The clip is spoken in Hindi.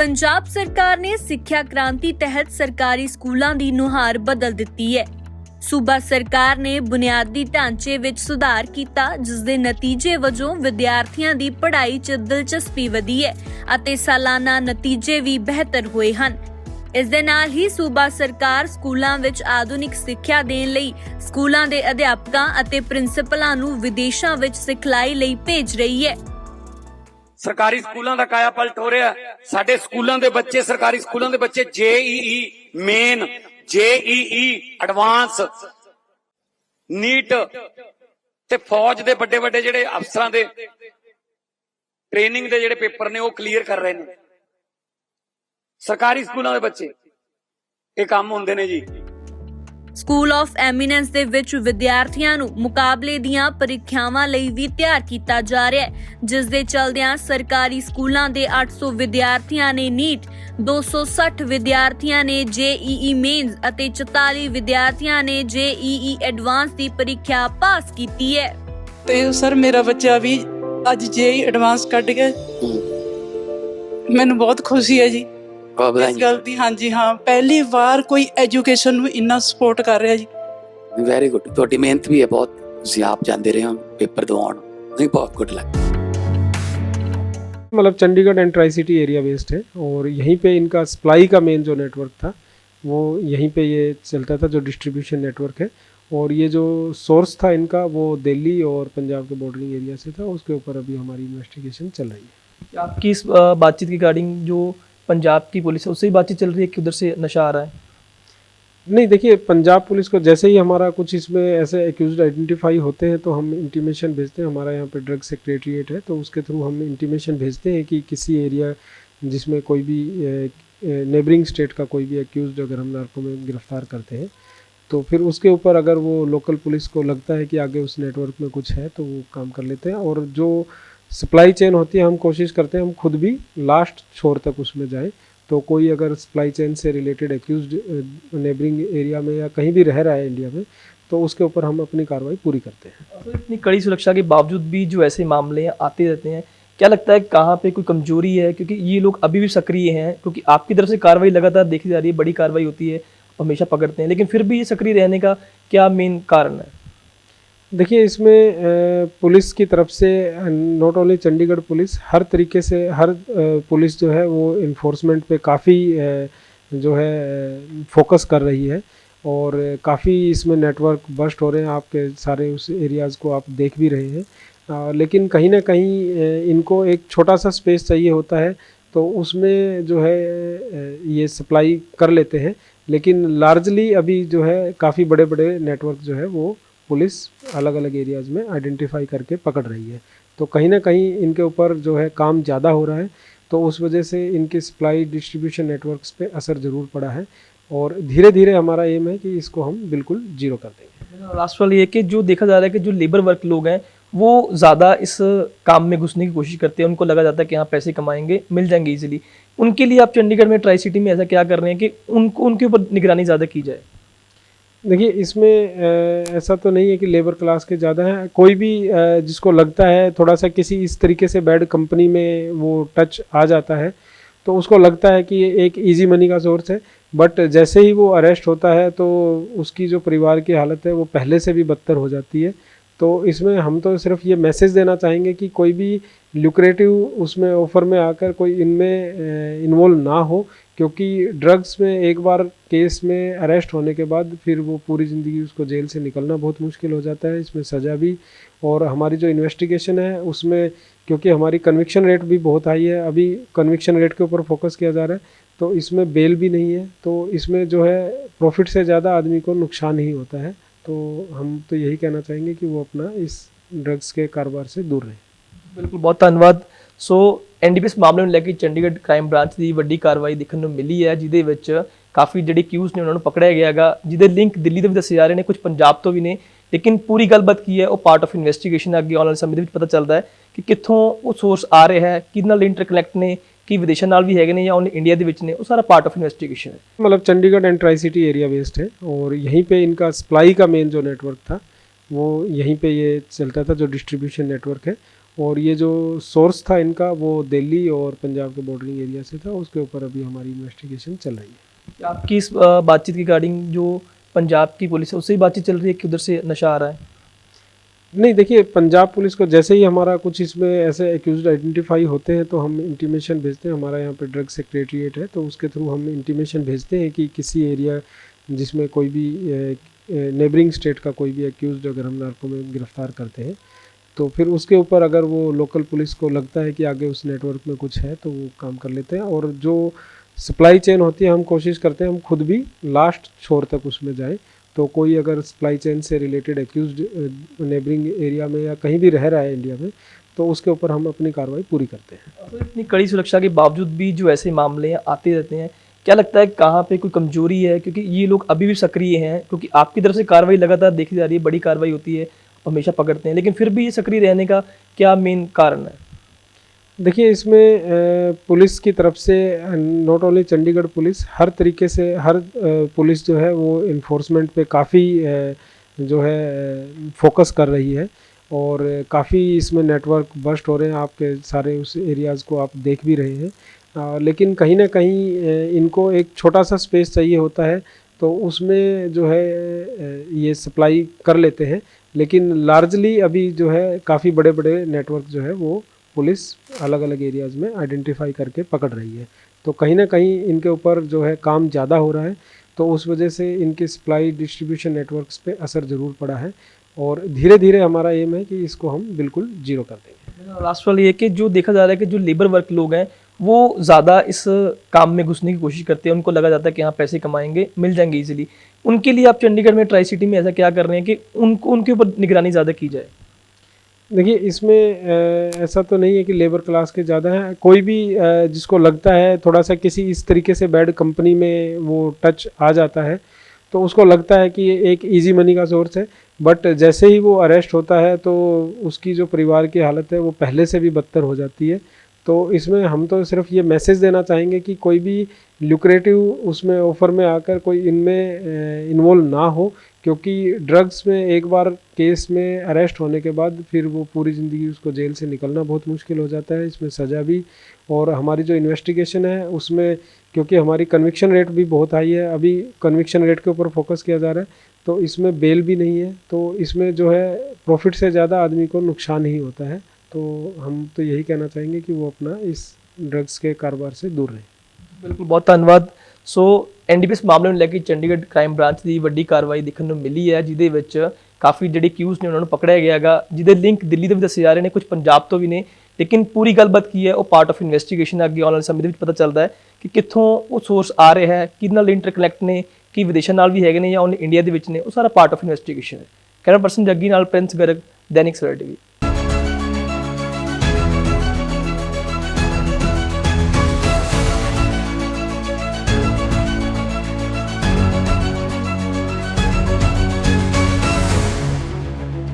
पंजाब सरकार ने सिੱਖਿਆ क्रांति तहत सरकारी स्कूलों की नुहार बदल दी है। सूबा सरकार ने बुनियादी ढांचे विच सुधार किया, जिस दे नतीजे वजों विद्यार्थियों की पढ़ाई च दिलचस्पी वधी है अते सालाना नतीजे भी बेहतर हुए हैं। इस दे नाल ही सूबा सरकार स्कूलों विच आधुनिक सिੱਖਿਆ देण लई स्कूलों के अध्यापकों अते प्रिंसीपलों नूं विदेशों विच सिखलाई लई भेज रही है। सरकारी स्कूलों का काया पलट हो रहा है। साडे स्कूलों के बच्चे, सरकारी स्कूलों के बच्चे JEE main, JEE advance, NEET ते फौज दे बड़े बड़े जिहड़े अफसरां दे ट्रेनिंग दे जिहड़े पेपर ने वो क्लीयर कर रहे हैं। सरकारी स्कूलों के बच्चे ये काम होंदे ने जी। स्कूल ऑफ एमिनेंस दे विच विद्यार्थियों नूं मुकाबले दीआं परीक्षावां लई भी तैयार किया जा रहा है, जिस दे चलदिआं सरकारी स्कूलों के 800 विद्यार्थियों ने नीट, 260 विद्यार्थियों ने JEE मेन्स अते 44 विद्यार्थियों ने JEE एडवांस की परीक्षा पास की है। ते सर मेरा बच्चा भी अज JEE एडवांस कट गया, मैनूं बहुत खुशी है जी इस गल दी। हाँ जी, हाँ पहली बार कोई एजुकेशन में इन्ना सपोर्ट कर रहा जी। वेरी गुड, थोड़ी मेहनत भी है बहुत, तुसीं आप जाते रहे हो पेपर दवाउण, नहीं बहुत गुड लग। मतलब Chandigarh and tri city area based है और यहीं पे इनका सप्लाई का मेन जो नेटवर्क था वो यहीं पे ये चलता था, जो डिस्ट्रीब्यूशन नेटवर्क है। और ये जो सोर्स था इनका वो दिल्ली और पंजाब के बॉर्डरिंग एरिया से था, उसके ऊपर अभी हमारी इन्वेस्टिगेशन चल रही है। आपकी इस बातचीत की रिगार्डिंग जो पंजाब की पुलिस है उससे ही बातचीत चल रही है कि उधर से नशा आ रहा है? नहीं, देखिए पंजाब पुलिस को जैसे ही हमारा कुछ इसमें ऐसे एक्यूज्ड आइडेंटिफाई होते हैं तो हम इंटीमेशन भेजते हैं। हमारा यहाँ पे ड्रग सेक्रेटरीट है तो उसके थ्रू हम इंटीमेशन भेजते हैं कि किसी एरिया जिसमें कोई भी नेबरिंग स्टेट का कोई भी एक्यूज्ड अगर हम नार्को में गिरफ्तार करते हैं तो फिर उसके ऊपर अगर वो लोकल पुलिस को लगता है कि आगे उस नेटवर्क में कुछ है तो वो काम कर लेते हैं। और जो सप्लाई चेन होती है हम कोशिश करते हैं हम खुद भी लास्ट छोर तक उसमें जाएं। तो कोई अगर सप्लाई चेन से रिलेटेड एक्यूज्ड नेबरिंग एरिया में या कहीं भी रह रहा है इंडिया में तो उसके ऊपर हम अपनी कार्रवाई पूरी करते हैं। तो इतनी कड़ी सुरक्षा के बावजूद भी जो ऐसे मामले हैं आते रहते हैं, क्या लगता है कहाँ पे कोई कमजोरी है? क्योंकि ये लोग अभी भी सक्रिय हैं, क्योंकि आपकी तरफ से कार्रवाई लगातार देखी जा रही है, बड़ी कार्रवाई होती है, हमेशा पकड़ते हैं, लेकिन फिर भी ये सक्रिय रहने का क्या मेन कारण है? देखिए इसमें पुलिस की तरफ से नॉट ओनली चंडीगढ़ पुलिस, हर तरीके से हर पुलिस जो है वो इन्फोर्समेंट पे काफ़ी जो है फोकस कर रही है और काफ़ी इसमें नेटवर्क बस्ट हो रहे हैं। आपके सारे उस एरियाज़ को आप देख भी रहे हैं, लेकिन कहीं ना कहीं इनको एक छोटा सा स्पेस चाहिए होता है तो उसमें जो है ये सप्लाई कर लेते हैं। लेकिन लार्जली अभी जो है काफ़ी बड़े बड़े नेटवर्क जो है वो पुलिस अलग अलग एरियाज़ में आइडेंटिफाई करके पकड़ रही है। तो कहीं ना कहीं इनके ऊपर जो है काम ज़्यादा हो रहा है तो उस वजह से इनके सप्लाई डिस्ट्रीब्यूशन नेटवर्क्स पे असर ज़रूर पड़ा है और धीरे धीरे हमारा एम है कि इसको हम बिल्कुल जीरो कर देंगे। लास्ट वाली ये कि जो देखा जा रहा है कि जो लेबर वर्क लोग हैं वो ज़्यादा इस काम में घुसने की कोशिश करते हैं, उनको लगा जाता है कि हाँ पैसे कमाएंगे, मिल जाएंगे ईजिली। उनके लिए आप चंडीगढ़ में ट्राई सिटी में ऐसा क्या कर रहे हैं कि उनको उनके ऊपर निगरानी ज़्यादा की जाए? देखिए इसमें ऐसा तो नहीं है कि लेबर क्लास के ज़्यादा हैं, कोई भी जिसको लगता है थोड़ा सा किसी इस तरीके से बैड कंपनी में वो टच आ जाता है तो उसको लगता है कि ये एक इजी मनी का सोर्स है, बट जैसे ही वो अरेस्ट होता है तो उसकी जो परिवार की हालत है वो पहले से भी बदतर हो जाती है। तो इसमें हम तो सिर्फ ये मैसेज देना चाहेंगे कि कोई भी ल्यूक्रेटिव उसमें ऑफ़र में आकर कोई इनमें इन्वॉल्व ना हो, क्योंकि ड्रग्स में एक बार केस में अरेस्ट होने के बाद फिर वो पूरी ज़िंदगी उसको जेल से निकलना बहुत मुश्किल हो जाता है। इसमें सज़ा भी, और हमारी जो इन्वेस्टिगेशन है उसमें क्योंकि हमारी कन्विक्शन रेट भी बहुत हाई है, अभी कन्विक्शन रेट के ऊपर फोकस किया जा रहा है तो इसमें बेल भी नहीं है, तो इसमें जो है प्रॉफिट से ज़्यादा आदमी को नुकसान ही होता है। तो हम तो यही कहना चाहेंगे कि वो अपना इस ड्रग्स के कारोबार से दूर रहें। बिल्कुल, बहुत धन्यवाद। सो NDPS मामले ਨੂੰ ਲੈ ਕੇ ਚੰਡੀਗੜ੍ਹ ਕ੍ਰਾਈਮ ਬ੍ਰਾਂਚ ਦੀ ਵੱਡੀ ਕਾਰਵਾਈ ਦੇਖਣ ਨੂੰ ਮਿਲੀ ਹੈ, ਜਿਹਦੇ ਵਿੱਚ ਕਾਫੀ ਜਿਹੜੇ ਕਿਊਜ਼ ਨੇ ਉਹਨਾਂ ਨੂੰ ਪਕੜਿਆ ਗਿਆ ਹੈਗਾ, ਜਿਹਦੇ ਲਿੰਕ ਦਿੱਲੀ ਦੇ ਵੀ ਦੱਸੇ ਜਾ ਰਹੇ ਨੇ, ਕੁਝ ਪੰਜਾਬ ਤੋਂ ਵੀ ਨੇ, ਲੇਕਿਨ ਪੂਰੀ ਗੱਲਬਾਤ ਕੀ ਹੈ ਉਹ ਪਾਰਟ ਆਫ ਇਨਵੈਸਟੀਗੇਸ਼ਨ ਅੱਗੇ ਆਉਣ ਵਾਲੇ ਸਮੇਂ ਦੇ ਵਿੱਚ ਪਤਾ ਚੱਲਦਾ ਹੈ ਕਿ ਕਿੱਥੋਂ ਉਹ ਸੋਰਸ ਆ ਰਿਹਾ ਹੈ, ਕਿਹਦੇ ਨਾਲ ਇੰਟਰਕਨੈਕਟ ਨੇ, कि विदेशों नाल भी है या इंडिया के विच ने, वो सारा पार्ट ऑफ इन्वेस्टिगेशन है। मतलब Chandigarh and tri city area based है और यहीं पे इनका सप्लाई का मेन जो नेटवर्क था वो यहीं पे ये चलता था, जो डिस्ट्रीब्यूशन नेटवर्क है। और ये जो सोर्स था इनका वो दिल्ली और पंजाब के बॉर्डरिंग एरिया से था, उसके ऊपर अभी हमारी इन्वेस्टिगेशन चल रही है। क्या आपकी इस बातचीत के रिगार्डिंग जो पंजाब की पुलिस है उससे ही बातचीत चल रही है कि उधर से नशा आ रहा है? नहीं, देखिए पंजाब पुलिस को जैसे ही हमारा कुछ इसमें ऐसे एक्यूज्ड आइडेंटिफाई होते हैं तो हम इंटीमेशन भेजते हैं। हमारा यहाँ पे ड्रग सेक्रेटरीट है, तो उसके थ्रू हम इंटीमेशन भेजते हैं कि किसी एरिया जिसमें कोई भी नेबरिंग स्टेट का कोई भी एक्यूज्ड अगर हम नार्को में गिरफ्तार करते हैं तो फिर उसके ऊपर अगर वो लोकल पुलिस को लगता है कि आगे उस नेटवर्क में कुछ है तो वो काम कर लेते हैं। और जो सप्लाई चेन होती है हम कोशिश करते हैं हम खुद भी लास्ट छोर तक उसमें जाएं। तो कोई अगर सप्लाई चेन से रिलेटेड एक्यूज्ड नेबरिंग एरिया में या कहीं भी रह रहा है इंडिया में तो उसके ऊपर हम अपनी कार्रवाई पूरी करते हैं। तो इतनी कड़ी सुरक्षा के बावजूद भी जो ऐसे मामले आते रहते हैं, क्या लगता है कहाँ पे कोई कमजोरी है? क्योंकि ये लोग अभी भी सक्रिय हैं, क्योंकि आपकी तरफ से कार्रवाई लगातार देखी जा रही है, बड़ी कार्रवाई होती है, हमेशा पकड़ते हैं, लेकिन फिर भी ये सक्रिय रहने का क्या मेन कारण है? देखिए इसमें पुलिस की तरफ से नॉट ओनली चंडीगढ़ पुलिस, हर तरीके से हर पुलिस जो है वो इन्फोर्समेंट पे काफ़ी जो है फोकस कर रही है और काफ़ी इसमें नेटवर्क बस्ट हो रहे हैं। आपके सारे उस एरियाज़ को आप देख भी रहे हैं, लेकिन कहीं ना कहीं इनको एक छोटा सा स्पेस चाहिए होता है तो उसमें जो है ये सप्लाई कर लेते हैं। लेकिन लार्जली अभी जो है काफ़ी बड़े बड़े नेटवर्क जो है वो पुलिस अलग अलग एरियाज़ में आइडेंटिफाई करके पकड़ रही है। तो कहीं ना कहीं इनके ऊपर जो है काम ज़्यादा हो रहा है, तो उस वजह से इनके सप्लाई डिस्ट्रीब्यूशन नेटवर्क्स पे असर ज़रूर पड़ा है और धीरे धीरे हमारा एम है कि इसको हम बिल्कुल जीरो कर देंगे। लास्ट वाला ये कि जो देखा जा रहा है कि जो लेबर वर्क लोग हैं वो ज़्यादा इस काम में घुसने की कोशिश करते हैं, उनको लगा जाता है कि हाँ पैसे कमाएंगे, मिल जाएंगे इजीली। उनके लिए आप चंडीगढ़ में ट्राई सिटी में ऐसा क्या कर रहे हैं कि उनके ऊपर निगरानी ज़्यादा की जाए? देखिए इसमें ऐसा तो नहीं है कि लेबर क्लास के ज़्यादा हैं। कोई भी जिसको लगता है थोड़ा सा किसी इस तरीके से बैड कंपनी में वो टच आ जाता है तो उसको लगता है कि ये एक इजी मनी का सोर्स है, बट जैसे ही वो अरेस्ट होता है तो उसकी जो परिवार की हालत है वो पहले से भी बदतर हो जाती है। तो इसमें हम तो सिर्फ ये मैसेज देना चाहेंगे कि कोई भी लुक्रेटिव उसमें ऑफ़र में आकर कोई इनमें इन्वॉल्व ना हो, क्योंकि ड्रग्स में एक बार केस में अरेस्ट होने के बाद फिर वो पूरी ज़िंदगी उसको जेल से निकलना बहुत मुश्किल हो जाता है। इसमें सज़ा भी, और हमारी जो इन्वेस्टिगेशन है उसमें क्योंकि हमारी कन्विक्शन रेट भी बहुत हाई है, अभी कन्विक्शन रेट के ऊपर फोकस किया जा रहा है, तो इसमें बेल भी नहीं है, तो इसमें जो है प्रॉफिट से ज़्यादा आदमी को नुकसान ही होता है। तो हम तो यही कहना चाहेंगे कि वो अपना इस ड्रग्स के कारोबार से दूर रहें। बिल्कुल, बहुत ਧੰਨਵਾਦ। ਸੋ ਐਨਡੀਪੀਐਸ ਮਾਮਲੇ ਨੂੰ ਲੈ ਕੇ ਚੰਡੀਗੜ੍ਹ ਕ੍ਰਾਈਮ ਬ੍ਰਾਂਚ ਦੀ ਵੱਡੀ ਕਾਰਵਾਈ ਦੇਖਣ ਨੂੰ ਮਿਲੀ ਹੈ, ਜਿਹਦੇ ਵਿੱਚ ਕਾਫੀ ਜਿਹੜੇ ਕਿਊਜ਼ ਨੇ ਉਹਨਾਂ ਨੂੰ ਪਕੜਿਆ ਗਿਆ ਹੈਗਾ, ਜਿਹਦੇ ਲਿੰਕ ਦਿੱਲੀ ਦੇ ਵੀ ਦੱਸੇ ਜਾ ਰਹੇ ਨੇ, ਕੁਝ ਪੰਜਾਬ ਤੋਂ ਵੀ ਨੇ, ਲੇਕਿਨ ਪੂਰੀ ਗੱਲਬਾਤ ਕੀ ਹੈ ਉਹ ਪਾਰਟ ਆਫ ਇਨਵੈਸਟੀਗੇਸ਼ਨ ਅੱਗੇ ਆਉਣ ਵਾਲੇ ਸਮੇਂ ਦੇ ਵਿੱਚ ਪਤਾ ਚੱਲਦਾ ਹੈ ਕਿ ਕਿੱਥੋਂ ਉਹ ਸੋਰਸ ਆ ਰਿਹਾ ਹੈ, ਕਿਹਦੇ ਨਾਲ ਇੰਟਰਕਨੈਕਟ ਨੇ, ਕੀ ਵਿਦੇਸ਼ਾਂ ਨਾਲ ਵੀ ਹੈਗੇ ਨੇ ਜਾਂ ਉਹਨੇ ਇੰਡੀਆ ਦੇ ਵਿੱਚ ਨੇ, ਉਹ ਸਾਰਾ ਪਾਰਟ ਆਫ ਇਨਵੈਸਟੀਗੇਸ਼ਨ ਹੈ। ਕੈਮਰਾ ਪਰਸਨ ਜੱਗੀ ਨਾਲ ਪ੍ਰਿੰਸ ਗਰਗ, दैनिक सवेरा टीवी।